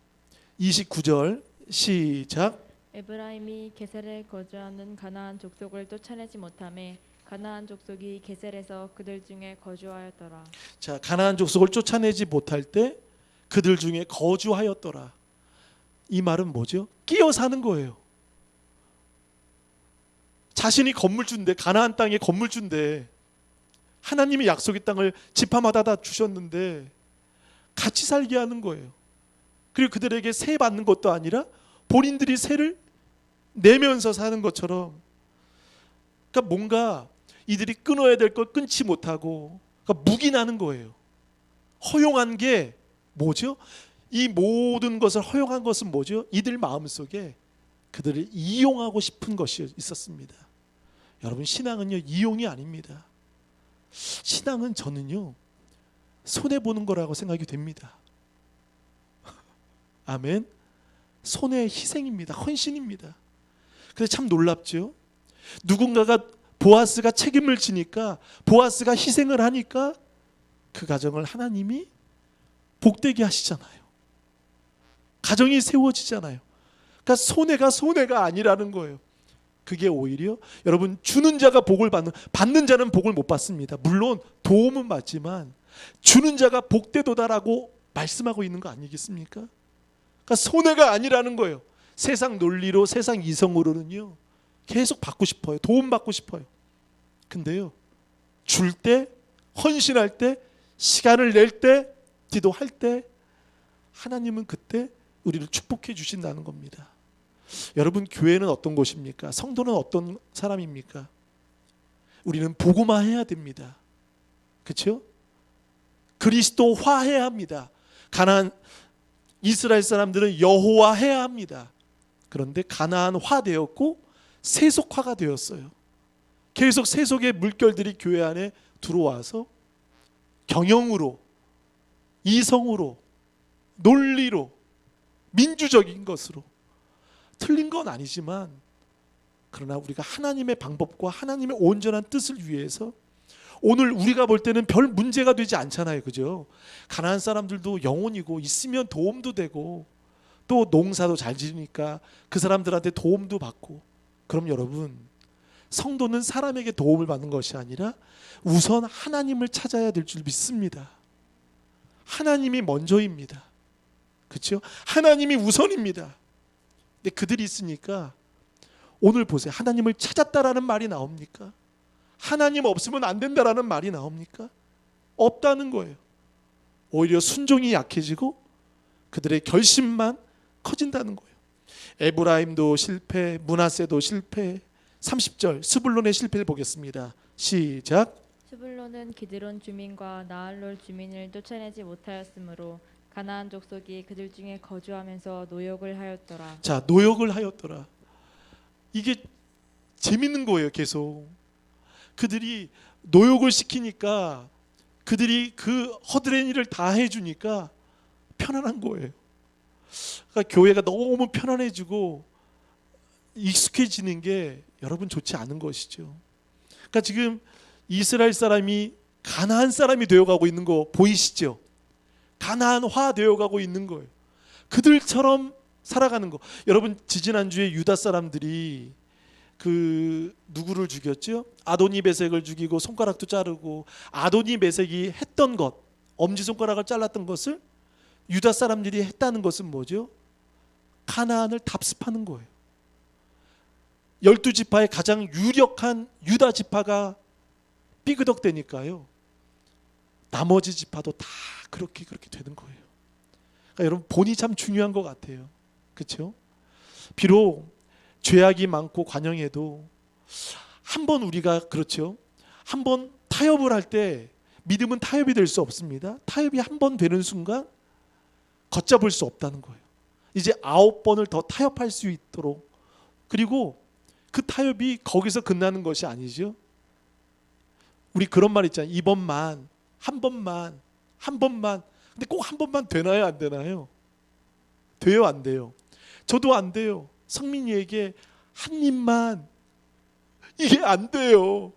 29절 시작. 에브라임이 게셀에 거주하는 가나안 족속을 쫓아내지 못하매 가나안 족속이 게셀에서 그들 중에 거주하였더라. 자, 가나안 족속을 쫓아내지 못할 때 그들 중에 거주하였더라. 이 말은 뭐죠? 끼어 사는 거예요. 자신이 건물주인데, 가나안 땅에 건물주인데, 하나님이 약속의 땅을 지파마다 다 주셨는데 같이 살게 하는 거예요. 그리고 그들에게 세 받는 것도 아니라 본인들이 세를 내면서 사는 것처럼. 그러니까 뭔가 이들이 끊어야 될 걸 끊지 못하고, 그러니까 묵인하는 거예요. 허용한 게 뭐죠? 이 모든 것을 허용한 것은 뭐죠? 이들 마음속에 그들을 이용하고 싶은 것이 있었습니다. 여러분, 신앙은요, 이용이 아닙니다. 신앙은 저는요, 손해보는 거라고 생각이 됩니다. 아멘. 손해 희생입니다. 헌신입니다. 근데 참 놀랍죠? 누군가가, 보아스가 책임을 지니까, 보아스가 희생을 하니까 그 가정을 하나님이 복되게 하시잖아요. 가정이 세워지잖아요. 그러니까 손해가 아니라는 거예요. 그게 오히려 여러분, 주는 자가 복을 받는 자는 복을 못 받습니다. 물론 도움은 받지만 주는 자가 복되도다라고 말씀하고 있는 거 아니겠습니까? 그러니까 손해가 아니라는 거예요. 세상 논리로, 세상 이성으로는요, 계속 받고 싶어요. 도움 받고 싶어요. 근데요, 줄 때, 헌신할 때, 시간을 낼 때, 기도할 때 하나님은 그때 우리를 축복해 주신다는 겁니다. 여러분, 교회는 어떤 곳입니까? 성도는 어떤 사람입니까? 우리는 복음화해야 됩니다. 그렇죠? 그리스도화해야 합니다. 가나안 이스라엘 사람들은 여호와해야 합니다. 그런데 가나안화 되었고 세속화가 되었어요. 계속 세속의 물결들이 교회 안에 들어와서 경영으로, 이성으로, 논리로, 민주적인 것으로. 틀린 건 아니지만 그러나 우리가 하나님의 방법과 하나님의 온전한 뜻을 위해서 오늘 우리가 볼 때는 별 문제가 되지 않잖아요. 그죠? 가나안 사람들도 영혼이고 있으면 도움도 되고 또 농사도 잘 지으니까 그 사람들한테 도움도 받고. 그럼 여러분, 성도는 사람에게 도움을 받는 것이 아니라 우선 하나님을 찾아야 될 줄 믿습니다. 하나님이 먼저입니다. 그렇죠? 하나님이 우선입니다. 근데 그들이 있으니까 오늘 보세요. 하나님을 찾았다라는 말이 나옵니까? 하나님 없으면 안 된다라는 말이 나옵니까? 없다는 거예요. 오히려 순종이 약해지고 그들의 결심만 커진다는 거예요. 에브라임도 실패, 므낫세도 실패. 30절 스불론의 실패를 보겠습니다. 시작. 스불론은 기드론 주민과 나할롤 주민을 쫓아내지 못하였으므로 가나안 족속이 그들 중에 거주하면서 노역을 하였더라. 자, 노역을 하였더라. 이게 재밌는 거예요. 계속 그들이 노역을 시키니까, 그들이 그 허드렛 일을 다 해주니까 편안한 거예요. 그러니까 교회가 너무 편안해지고 익숙해지는 게 여러분 좋지 않은 것이죠. 그러니까 지금 이스라엘 사람이 가나안 사람이 되어가고 있는 거 보이시죠? 가나안화 되어가고 있는 거예요. 그들처럼 살아가는 거. 여러분, 지지난주에 유다 사람들이 그 누구를 죽였죠? 아도니베섹을 죽이고 손가락도 자르고, 아도니베섹이 했던 것, 엄지손가락을 잘랐던 것을 유다 사람들이 했다는 것은 뭐죠? 가나안을 답습하는 거예요. 12지파의 가장 유력한 유다 지파가 삐그덕대니까요, 나머지 지파도 다 그렇게 되는 거예요. 그러니까 여러분, 본이 참 중요한 것 같아요. 그렇죠? 비록 죄악이 많고 관영해도 한번 우리가, 그렇죠, 한번 타협을 할 때 믿음은 타협이 될 수 없습니다. 타협이 한 번 되는 순간 걷잡을 수 없다는 거예요. 이제 9번을 더 타협할 수 있도록. 그리고 그 타협이 거기서 끝나는 것이 아니죠. 우리 그런 말 있잖아요. 이번만, 한 번만. 근데 꼭 한 번만 되나요, 안 되나요? 돼요, 안 돼요? 저도 안 돼요. 성민이에게 한 입만, 이게 안 돼요.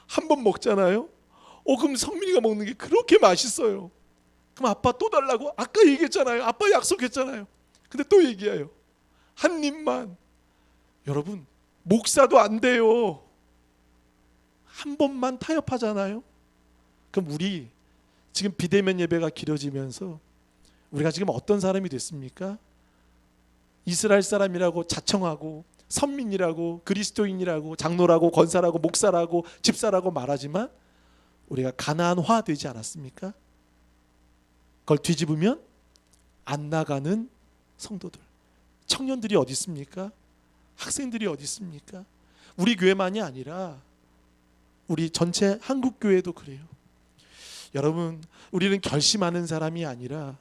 한 번 먹잖아요. 그럼 성민이가 먹는 게 그렇게 맛있어요. 그럼 아빠 또 달라고? 아까 얘기했잖아요. 아빠 약속했잖아요. 근데 또 얘기해요. 한 입만. 여러분, 목사도 안 돼요. 한 번만 타협하잖아요. 그럼 우리 지금 비대면 예배가 길어지면서 우리가 지금 어떤 사람이 됐습니까? 이스라엘 사람이라고 자청하고 선민이라고 그리스도인이라고 장로라고 권사라고 목사라고 집사라고 말하지만 우리가 가나안화 되지 않았습니까? 그걸 뒤집으면 안 나가는 성도들, 청년들이 어디 있습니까? 학생들이 어디 있습니까? 우리 교회만이 아니라 우리 전체 한국 교회도 그래요. 여러분, 우리는 결심하는 사람이 아니라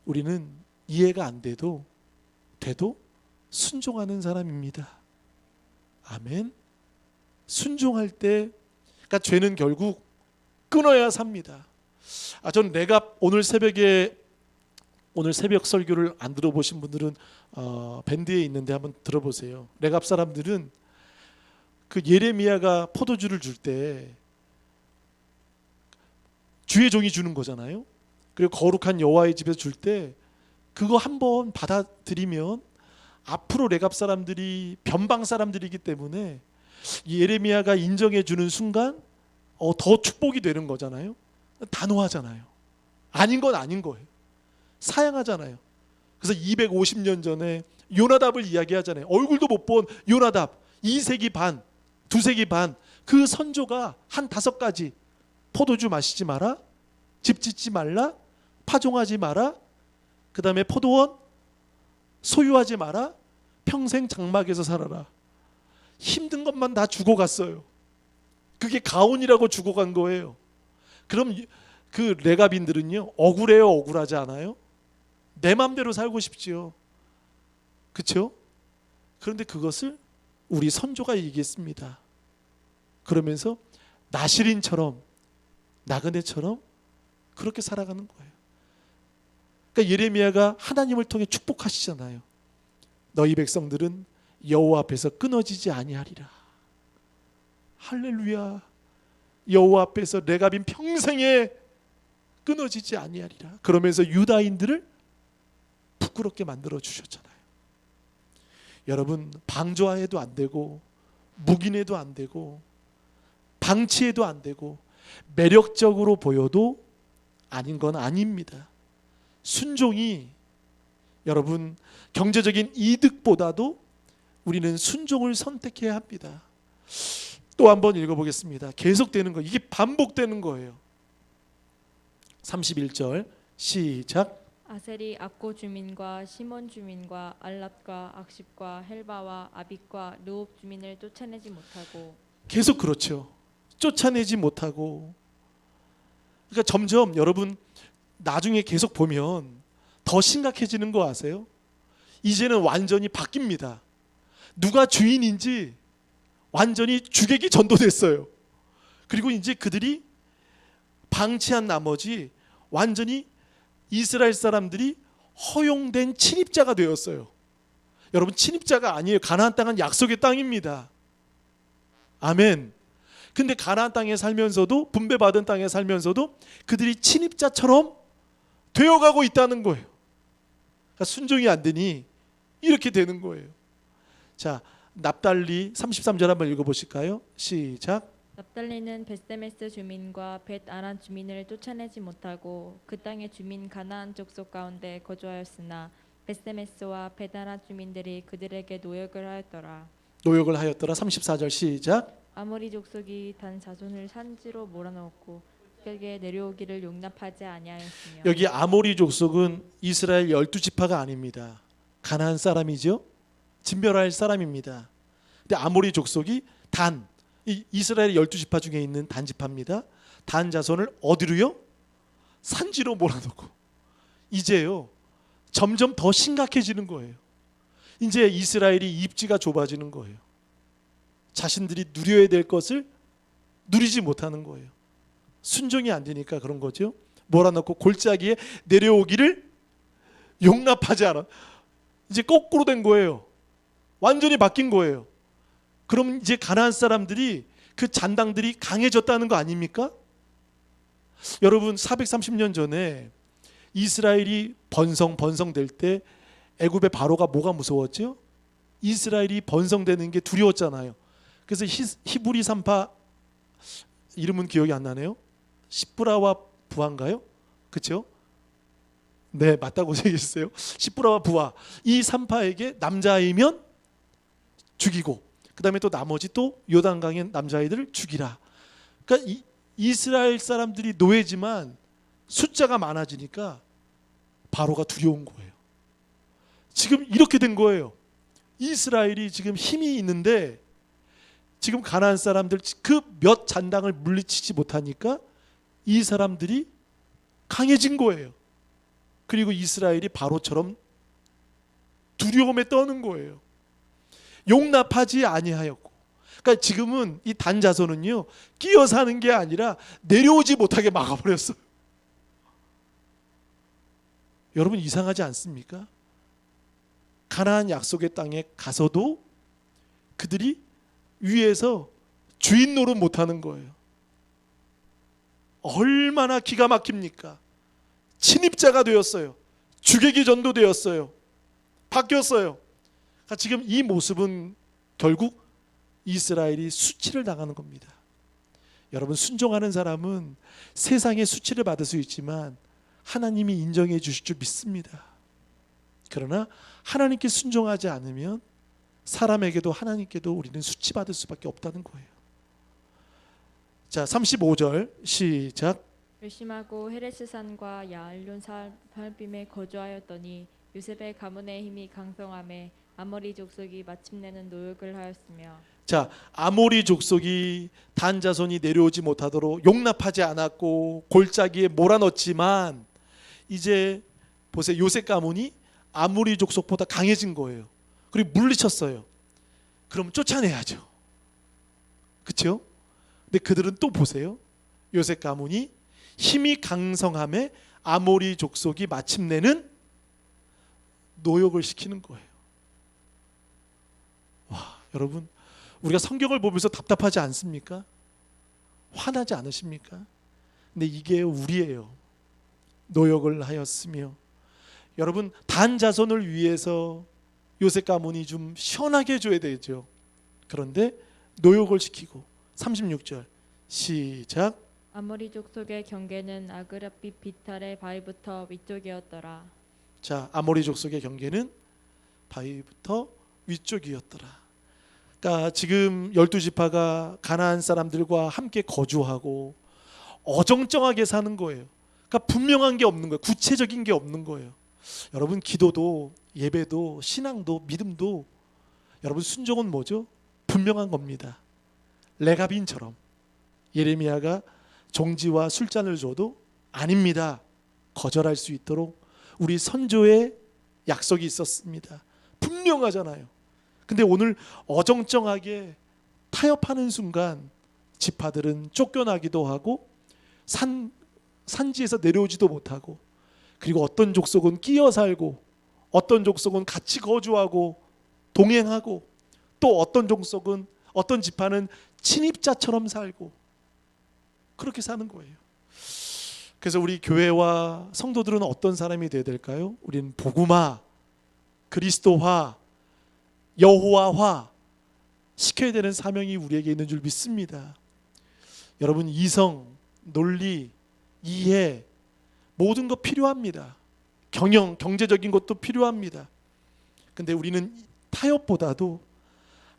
우리는 이해가 안 돼도 순종하는 사람입니다. 아멘. 순종할 때, 그러니까 죄는 결국 끊어야 삽니다. 전 내가 오늘 새벽 설교를 안 들어보신 분들은 밴드에 있는데 한번 들어보세요. 레갑 사람들은 그 예레미야가 포도주를 줄 때 주의 종이 주는 거잖아요. 그리고 거룩한 여호와의 집에서 줄 때 그거 한번 받아들이면 앞으로 레갑 사람들이 변방 사람들이기 때문에 예레미야가 인정해 주는 순간 더 축복이 되는 거잖아요. 단호하잖아요. 아닌 건 아닌 거예요. 사양하잖아요. 그래서 250년 전에 요나답을 이야기하잖아요. 얼굴도 못 본 요나답, 2세기 반, 2세기 반, 그 선조가 한 5가지: 포도주 마시지 마라, 집 짓지 말라, 파종하지 마라, 그 다음에 포도원 소유하지 마라, 평생 장막에서 살아라. 힘든 것만 다 주고 갔어요. 그게 가온이라고 주고 간 거예요. 그럼 그 레갑인들은요, 억울해요, 억울하지 않아요? 내 맘대로 살고 싶지요. 그렇죠? 그런데 그것을 우리 선조가 얘기했습니다. 그러면서 나시린처럼, 나그네처럼 그렇게 살아가는 거예요. 그러니까 예레미야가 하나님을 통해 축복하시잖아요. 너희 백성들은 여호와 앞에서 끊어지지 아니하리라. 할렐루야. 여호와 앞에서 레갑인 평생에 끊어지지 아니하리라. 그러면서 유다인들을 부끄럽게 만들어 주셨잖아요. 여러분, 방조하에도 안 되고 묵인해도 안 되고 방치해도 안 되고 매력적으로 보여도 아닌 건 아닙니다. 순종이 여러분 경제적인 이득보다도 우리는 순종을 선택해야 합니다. 또 한번 읽어보겠습니다. 계속되는 거, 이게 반복되는 거예요. 31절 시작. 아셀이 악고 주민과 시몬 주민과 알랏과 악십과 헬바와 아빅과 르홉 주민을 쫓아내지 못하고 계속 그렇죠. 쫓아내지 못하고. 그러니까 점점 여러분 나중에 계속 보면 더 심각해지는 거 아세요? 이제는 완전히 바뀝니다. 누가 주인인지 완전히 주객이 전도됐어요. 그리고 이제 그들이 방치한 나머지 완전히 이스라엘 사람들이 허용된 침입자가 되었어요. 여러분, 침입자가 아니에요. 가나안 땅은 약속의 땅입니다. 아멘. 근데 가나안 땅에 살면서도, 분배받은 땅에 살면서도 그들이 침입자처럼 되어가고 있다는 거예요. 그러니까 순종이 안 되니 이렇게 되는 거예요. 자, 납달리 33절 한번 읽어보실까요? 시작. 납달리는 벳세메스 주민과 벳아란 주민을 쫓아내지 못하고 그 땅의 주민 가나안 족속 가운데 거주하였으나 벳세메스와 벳아란 주민들이 그들에게 노역을 하였더라. 노역을 하였더라. 34절 시작. 아모리 족속이 단 자손을 산지로 몰아넣었고 그에게 내려오기를 용납하지 아니하였으며. 여기 아모리 족속은 이스라엘 12지파가 아닙니다. 가나안 사람이죠. 진멸할 사람입니다. 근데 아모리 족속이 단, 이 이스라엘 12지파 중에 있는 단지파입니다. 단 자손을 어디로요? 산지로 몰아넣고. 이제요 점점 더 심각해지는 거예요. 이제 이스라엘이 입지가 좁아지는 거예요. 자신들이 누려야 될 것을 누리지 못하는 거예요. 순종이 안 되니까 그런 거죠. 몰아넣고 골짜기에 내려오기를 용납하지 않아. 이제 거꾸로 된 거예요. 완전히 바뀐 거예요. 그럼 이제 가나안 사람들이, 그 잔당들이 강해졌다는 거 아닙니까? 여러분, 430년 전에 이스라엘이 번성될 때 애굽의 바로가 뭐가 무서웠죠? 이스라엘이 번성되는 게 두려웠잖아요. 그래서 히브리 산파 이름은 기억이 안 나네요. 시브라와 부하인가요? 그렇죠? 네, 맞다고 얘기했어요. 시브라와 부하, 이 산파에게 남자이면 죽이고, 그 다음에 또 나머지 또 요단강의 남자아이들을 죽이라. 그러니까 이스라엘 사람들이 노예지만 숫자가 많아지니까 바로가 두려운 거예요. 지금 이렇게 된 거예요. 이스라엘이 지금 힘이 있는데 지금 가나안 사람들 그 몇 잔당을 물리치지 못하니까 이 사람들이 강해진 거예요. 그리고 이스라엘이 바로처럼 두려움에 떠는 거예요. 용납하지 아니하였고. 그러니까 지금은 이 단자손은요 끼어 사는 게 아니라 내려오지 못하게 막아버렸어요. 여러분, 이상하지 않습니까? 가나안 약속의 땅에 가서도 그들이 위에서 주인 노릇 못하는 거예요. 얼마나 기가 막힙니까? 침입자가 되었어요. 주객이 전도되었어요. 바뀌었어요. 그러니까 지금 이 모습은 결국 이스라엘이 수치를 당하는 겁니다. 여러분, 순종하는 사람은 세상의 수치를 받을 수 있지만 하나님이 인정해 주실 줄 믿습니다. 그러나 하나님께 순종하지 않으면 사람에게도 하나님께도 우리는 수치받을 수밖에 없다는 거예요. 자, 35절 시작. 열심하고 헤레스산과 야알론 살빔에 거주하였더니 요셉의 가문의 힘이 강성함에 아모리 족속이 마침내는 노역을 하였으며. 자, 아모리 족속이 단 자손이 내려오지 못하도록 용납하지 않았고 골짜기에 몰아넣었지만 이제 보세요. 요셉 가문이 아모리 족속보다 강해진 거예요. 그리고 물리쳤어요. 그럼 쫓아내야죠. 그렇죠? 근데 그들은 또 보세요. 요셉 가문이 힘이 강성함에 아모리 족속이 마침내는 노역을 시키는 거예요. 와, 여러분, 우리가 성경을 보면서 답답하지 않습니까? 화나지 않으십니까? 근데 이게 우리예요. 노역을 하였으며. 여러분, 단 자손을 위해서 요셉 가문이 좀 시원하게 해줘야 되죠. 그런데 노역을 시키고. 36절 시작. 아모리 족속의 경계는 아그라빛 비탈의 바위부터 위쪽이었더라. 자, 아모리 족속의 경계는 바위부터 위쪽이었더라. 그러니까 지금 12지파가 가나안 사람들과 함께 거주하고 어정쩡하게 사는 거예요. 그러니까 분명한 게 없는 거예요. 구체적인 게 없는 거예요. 여러분, 기도도 예배도 신앙도 믿음도 여러분 순종은 뭐죠? 분명한 겁니다. 레가빈처럼 예레미야가 종지와 술잔을 줘도 아닙니다. 거절할 수 있도록 우리 선조의 약속이 있었습니다. 분명하잖아요. 근데 오늘 어정쩡하게 타협하는 순간 지파들은 쫓겨나기도 하고 산지에서 내려오지도 못하고, 그리고 어떤 족속은 끼어 살고 어떤 족속은 같이 거주하고 동행하고, 또 어떤 족속은 어떤 지파는 친입자처럼 살고 그렇게 사는 거예요. 그래서 우리 교회와 성도들은 어떤 사람이 되어야 될까요? 우리는 복음화, 그리스도화, 여호와화 시켜야 되는 사명이 우리에게 있는 줄 믿습니다. 여러분, 이성, 논리, 이해 모든 거 필요합니다. 경영, 경제적인 것도 필요합니다. 근데 우리는 타협보다도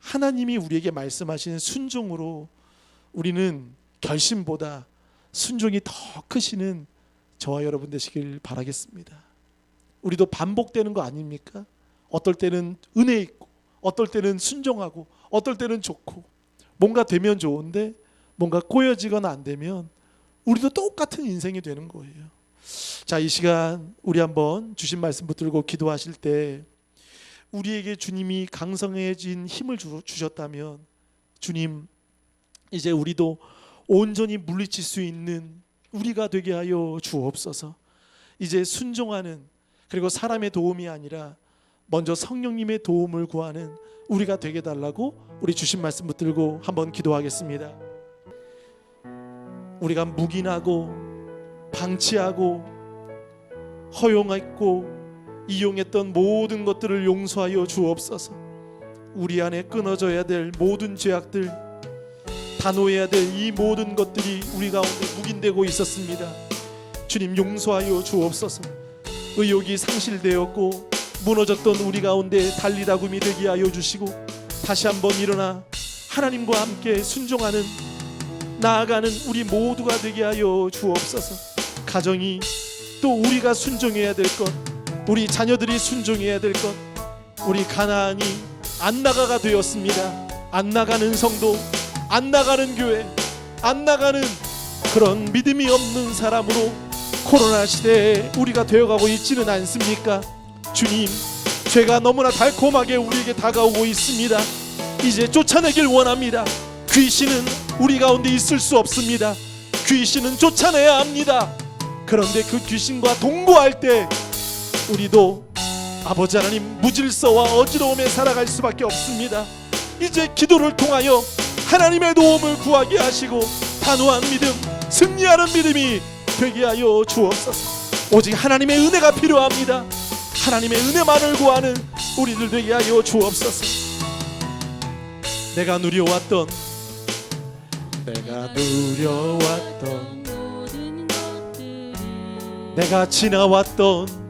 하나님이 우리에게 말씀하시는 순종으로, 우리는 결심보다 순종이 더 크시는 저와 여러분 되시길 바라겠습니다. 우리도 반복되는 거 아닙니까? 어떨 때는 은혜 있고 어떨 때는 순종하고 어떨 때는 좋고, 뭔가 되면 좋은데 뭔가 꼬여지거나 안 되면 우리도 똑같은 인생이 되는 거예요. 자, 이 시간 우리 한번 주신 말씀 붙들고 기도하실 때, 우리에게 주님이 강성해진 힘을 주셨다면, 주님, 이제 우리도 온전히 물리칠 수 있는 우리가 되게 하여 주옵소서. 이제 순종하는, 그리고 사람의 도움이 아니라 먼저 성령님의 도움을 구하는 우리가 되게 달라고 우리 주신 말씀 붙들고 한번 기도하겠습니다. 우리가 묵인하고 방치하고 허용했고 이용했던 모든 것들을 용서하여 주옵소서. 우리 안에 끊어져야 될 모든 죄악들, 단호해야 될 이 모든 것들이 우리 가운데 묵인되고 있었습니다. 주님, 용서하여 주옵소서. 의욕이 상실되었고 무너졌던 우리 가운데 달리다굼이 되게 하여 주시고, 다시 한번 일어나 하나님과 함께 순종하는, 나아가는 우리 모두가 되게 하여 주옵소서. 가정이, 또 우리가 순종해야 될 것, 우리 자녀들이 순종해야 될 것, 우리 가나안이 안 나가가 되었습니다. 안 나가는 성도, 안 나가는 교회, 안 나가는 그런 믿음이 없는 사람으로 코로나 시대에 우리가 되어가고 있지는 않습니까? 주님, 죄가 너무나 달콤하게 우리에게 다가오고 있습니다. 이제 쫓아내길 원합니다. 귀신은 우리 가운데 있을 수 없습니다. 귀신은 쫓아내야 합니다. 그런데 그 귀신과 동거할 때 우리도 아버지 하나님, 무질서와 어지러움에 살아갈 수밖에 없습니다. 이제 기도를 통하여 하나님의 도움을 구하게 하시고 단호한 믿음, 승리하는 믿음이 되게 하여 주옵소서. 오직 하나님의 은혜가 필요합니다. 하나님의 은혜만을 구하는 우리들 되게 하여 주옵소서. 내가 누려왔던 모든 것들이, 내가 지나왔던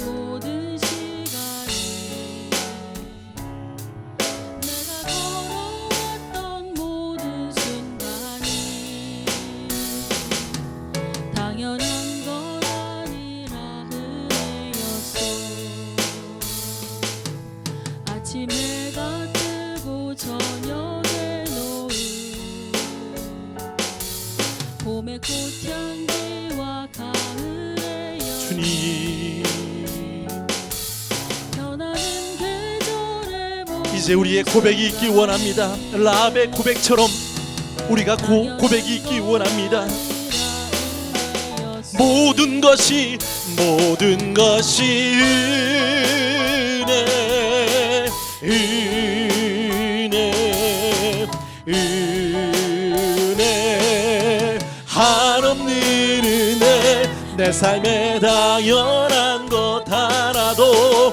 모든 시간이, 내가 걸어왔던 모든 순간이 당연한 건 아니라 은혜였어. 아침 해가 뜨고 저녁에 노을, 봄의 꽃향기와 가을의 여름, 주님, 변하는 계절의 모든 이제 우리의 고백이 있기 원합니다. 라합의 고백처럼 우리가 고백이 있기 원합니다. 모든 것이 은혜 한없는 은혜 내 삶에 당연한 것 하나도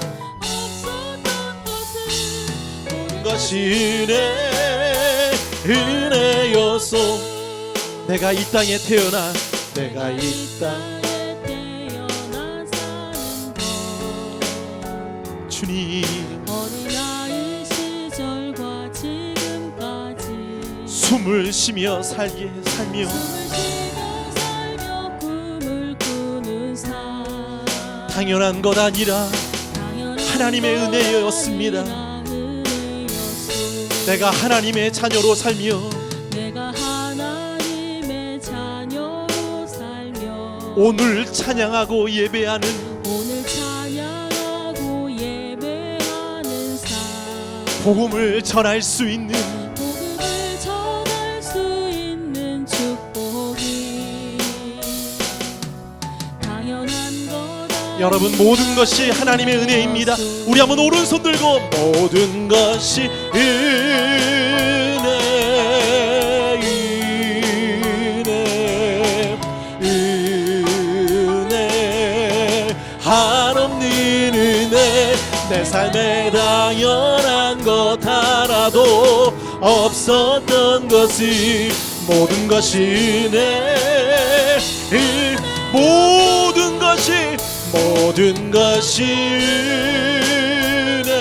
모든 것이 은혜였소. 내가 이 땅에 태어나 내가 이 땅에 태어나 사는 것 주님 어린아이 시절과 지금까지 숨을 쉬며 살며 숨을 쉬며 살며 꿈을 꾸는 삶 당연한 것 아니라 하나님의 은혜였습니다. 내가 하나님의 자녀로 살며 내가 하나님의 자녀로 살며 오늘 찬양하고 예배하는 오늘 찬양하고 예배하는 삶 복음을 전할 수 있는 복음을 전할 수 있는 축복이 당연한 거다. 여러분, 모든 것이 하나님의 은혜입니다. 우리 한번 오른손 들고 모든 것이 은혜 한없는 은혜 내 삶에 당연한 것 하나도 없었던 것이 모든 것이 모든 것이 은혜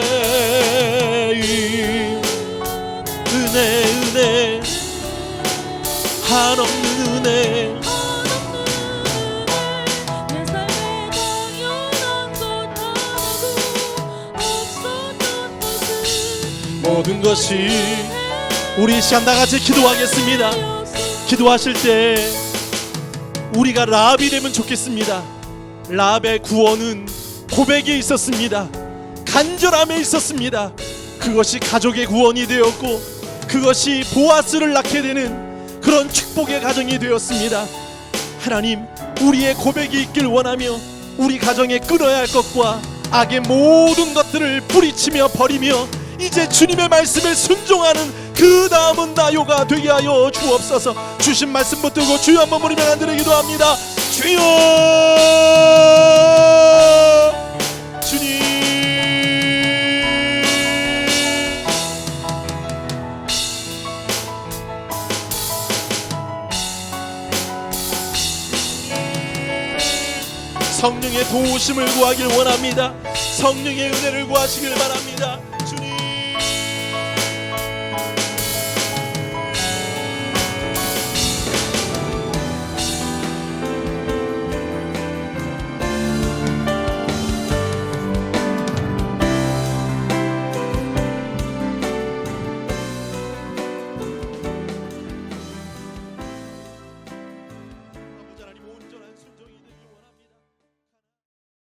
한없는 은혜 내 삶에 당연한 것 하나도 없었던 것은 모든 것이 우리 이 시간 다 같이 기도하겠습니다. 기도하실 때 우리가 라합이 되면 좋겠습니다. 라합의 구원은 고백에 있었습니다. 간절함에 있었습니다. 그것이 가족의 구원이 되었고 그것이 보아스를 낳게 되는 그런 축복의 가정이 되었습니다. 하나님, 우리의 고백이 있길 원하며 우리 가정에 끊어야 할 것과 악의 모든 것들을 뿌리치며 버리며 이제 주님의 말씀에 순종하는 그 다음은 나요가 되게 하여 주옵소서. 주신 말씀 붙들고 주여 한번 부르며 간절히 기도합니다. 주여, 주님. 성령의 도우심을 구하길 원합니다. 성령의 은혜를 구하시길 바랍니다.